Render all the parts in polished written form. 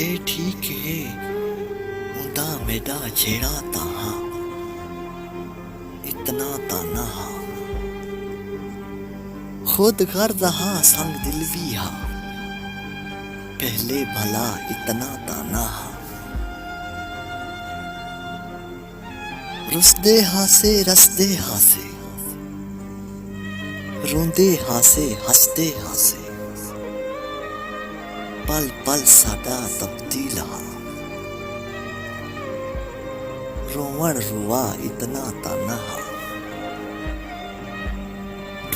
ए ठीक है उंदा मेरा छेड़ा ताहा इतना ताना हा खुद गर्ज हा संग दिल भी हा पहले भला इतना ताना हा रुसदे हासे रसदे हासे रोंदे हासे हसदे हासे पल पल साडा तब्दील हा रोवण रुआ इतना ताना हा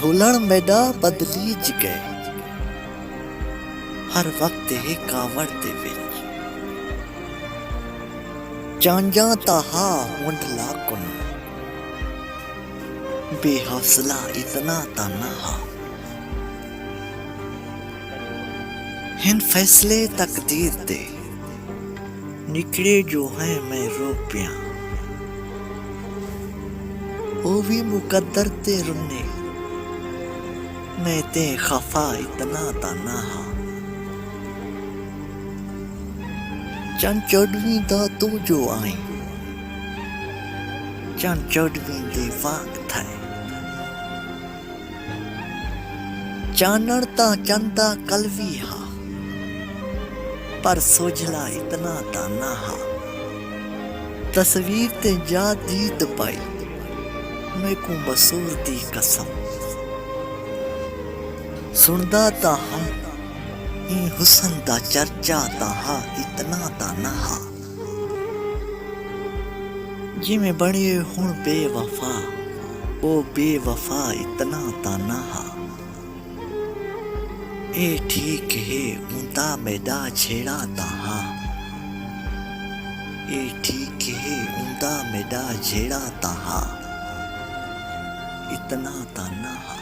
ढोलण मेडा बदलीज गए हर वक्त ही कावड़ दे विच चांजा ताहा मुंडला कुन बेहौसला इतना ताना हा हिन फैसले तकदीर दे निकले जो है मैं रो पिया वो भी मुकद्दर ते रुने मैं ते खफा इतना ताना हा चन चौदवी दा तू जो आई चन चौदवी दे वाक थाए चानण ता चंदा कलवी हा पर सोझला इतना ताना हा तस्वीर ते जा दीद पाई मैं को मसूर दी कसम सुनदा ता हम ई हुसन दा चर्चा ताहा इतना ताना हा जिमें बने हुण बेवफा ओ बेवफा इतना ताना हा ए ठीक है उंदा मेरा छेड़ा ताहा ए ठीक है उंदा मेरा छेड़ा ताहा इतना ताना हा।